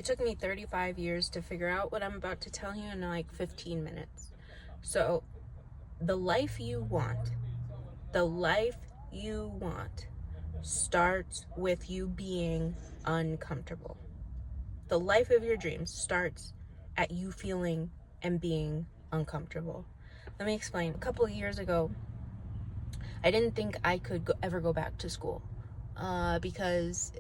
It took me 35 years to figure out what I'm about to tell you in like 15 minutes. So, the life you want, the life you want starts with you being uncomfortable. The life of your dreams starts at you feeling and being uncomfortable. Let me explain. A couple of years ago, I didn't think I could ever go back to school because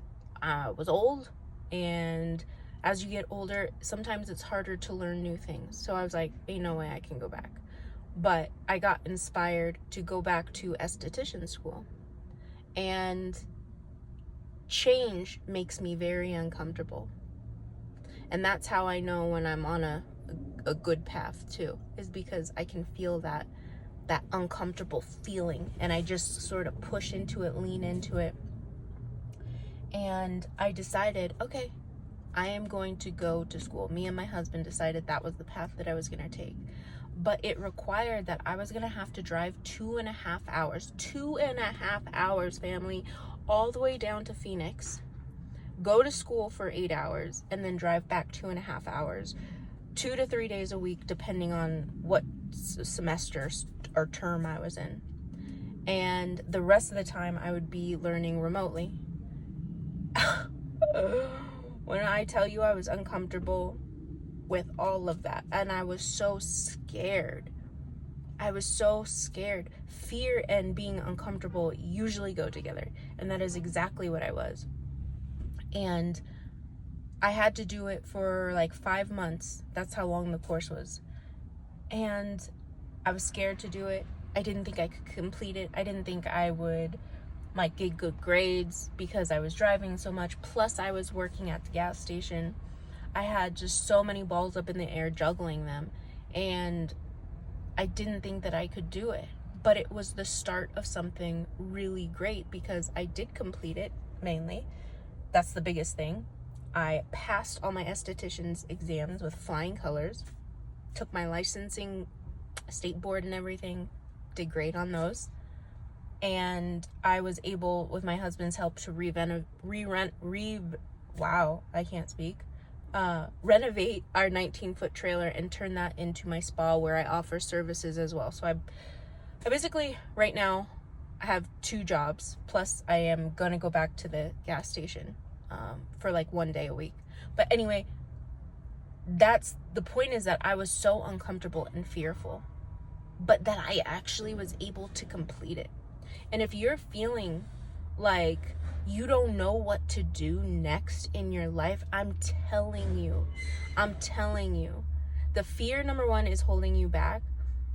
I was old, and as you get older, sometimes it's harder to learn new things. So I was like, ain't no way I can go back. But I got inspired to go back to esthetician school. And change makes me very uncomfortable. And that's how I know when I'm on a good path too, is because I can feel that uncomfortable feeling, and I just sort of push into it, lean into it. And I decided, okay, I am going to go to school. Me and my husband decided that was the path that I was going to take. But it required that I was going to have to drive 2.5 hours, 2.5 hours, family, all the way down to Phoenix, go to school for 8 hours, and then drive back 2.5 hours, 2 to 3 days a week, depending on what semester or term I was in. And the rest of the time I would be learning remotely. When I tell you I was uncomfortable with all of that, and I was so scared. Fear and being uncomfortable usually go together, and that is exactly what I was. And I had to do it for like 5 months. That's how long the course was. And I was scared to do it. I didn't think I could complete it. I didn't think I would like get good grades because I was driving so much. Plus I was working at the gas station. I had just so many balls up in the air juggling them. And I didn't think that I could do it. But it was the start of something really great because I did complete it, mainly. That's the biggest thing. I passed all my esthetician's exams with flying colors, took my licensing, state board and everything, did great on those. And I was able, with my husband's help, to renovate our 19-foot trailer and turn that into my spa where I offer services as well. So I basically, right now, I have 2 jobs, plus I am gonna go back to the gas station for like 1 day a week. But anyway, that's the point, is that I was so uncomfortable and fearful, but that I actually was able to complete it. And if you're feeling like you don't know what to do next in your life, I'm telling you, the fear, number one, is holding you back,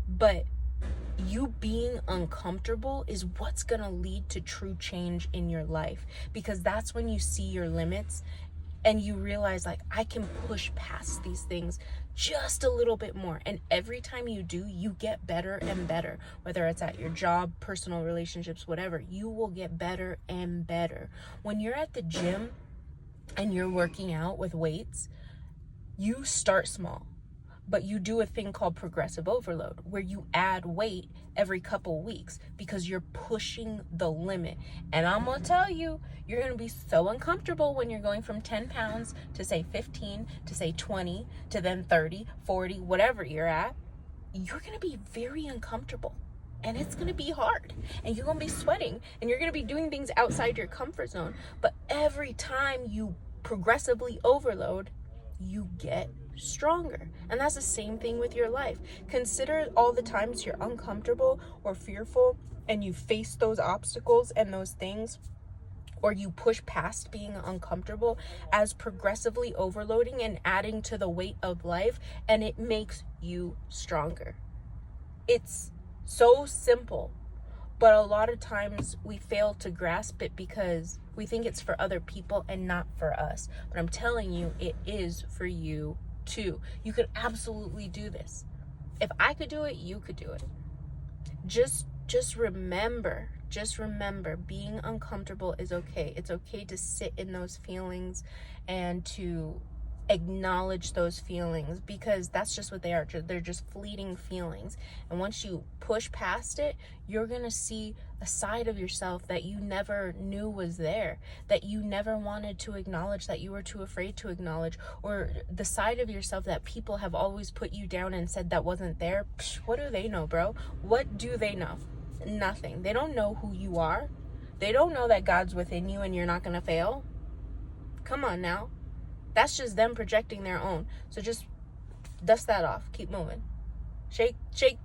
but you being uncomfortable is what's gonna lead to true change in your life, because that's when you see your limits and you realize, like, I can push past these things just a little bit more. And every time you do, you get better and better. Whether it's at your job, personal relationships, whatever, you will get better and better. When you're at the gym and you're working out with weights, you start small, but you do a thing called progressive overload, where you add weight every couple weeks because you're pushing the limit. And I'm gonna tell you, you're gonna be so uncomfortable when you're going from 10 pounds to say 15, to say 20, to then 30, 40, whatever you're at. You're gonna be very uncomfortable, and it's gonna be hard, and you're gonna be sweating, and you're gonna be doing things outside your comfort zone. But every time you progressively overload, you get stronger. And that's the same thing with your life. Consider all the times you're uncomfortable or fearful, and you face those obstacles and those things, or you push past being uncomfortable, as progressively overloading and adding to the weight of life, and it makes you stronger. It's so simple, but a lot of times we fail to grasp it because we think it's for other people and not for us. But I'm telling you, it is for you too. You could absolutely do this. If I could do it, you could do it. Just remember, being uncomfortable is okay. It's okay to sit in those feelings and to acknowledge those feelings, because that's just what they are. They're just fleeting feelings. And once you push past it, you're gonna see a side of yourself that you never knew was there, that you never wanted to acknowledge, that you were too afraid to acknowledge, or the side of yourself that people have always put you down and said that wasn't there. What do they know, bro? What do they know? Nothing. They don't know who you are. They don't know that God's within you and you're not gonna fail. Come on now. That's just them projecting their own. So just dust that off. Keep moving. Shake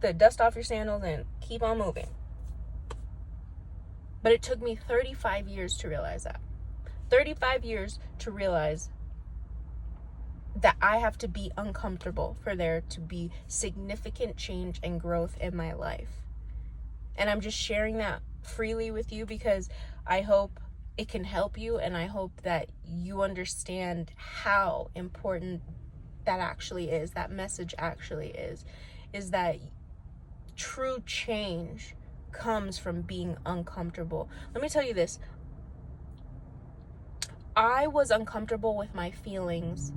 the dust off your sandals and keep on moving. But it took me 35 years to realize that. 35 years to realize that I have to be uncomfortable for there to be significant change and growth in my life. And I'm just sharing that freely with you because I hope it can help you, and I hope that you understand how important that actually is, that message actually is that true change comes from being uncomfortable. Let me tell you this. I was uncomfortable with my feelings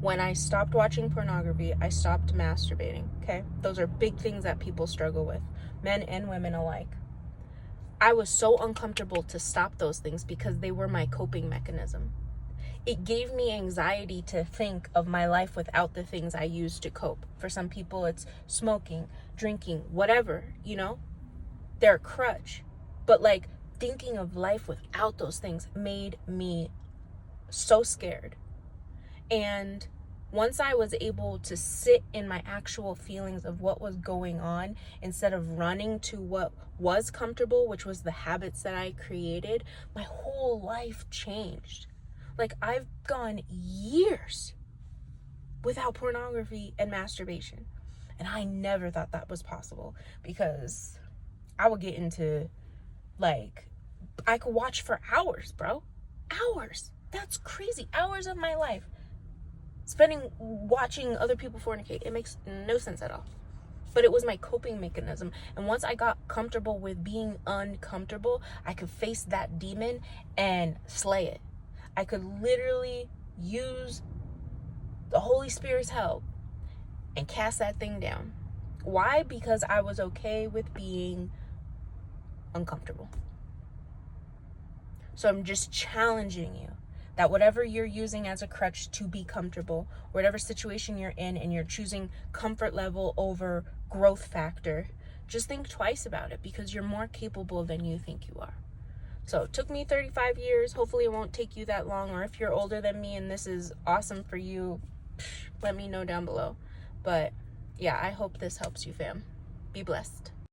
when I stopped watching pornography. I stopped masturbating, okay? Those are big things that people struggle with, men and women alike. I was so uncomfortable to stop those things because they were my coping mechanism. It gave me anxiety to think of my life without the things I used to cope. For some people, it's smoking, drinking, whatever, they're a crutch. But like thinking of life without those things made me so scared. And once I was able to sit in my actual feelings of what was going on instead of running to what was comfortable, which was the habits that I created, my whole life changed. Like, I've gone years without pornography and masturbation. And I never thought that was possible, because I would get into, I could watch for hours, bro. Hours. That's crazy. Hours of my life watching other people fornicate. It makes no sense at all. But it was my coping mechanism. And once I got comfortable with being uncomfortable, I could face that demon and slay it. I could literally use the Holy Spirit's help and cast that thing down. Why? Because I was okay with being uncomfortable. So I'm just challenging you that whatever you're using as a crutch to be comfortable, whatever situation you're in, and you're choosing comfort level over growth factor, just think twice about it, because you're more capable than you think you are. So it took me 35 years. Hopefully it won't take you that long. Or if you're older than me and this is awesome for you, let me know down below. But yeah, I hope this helps you, fam. Be blessed.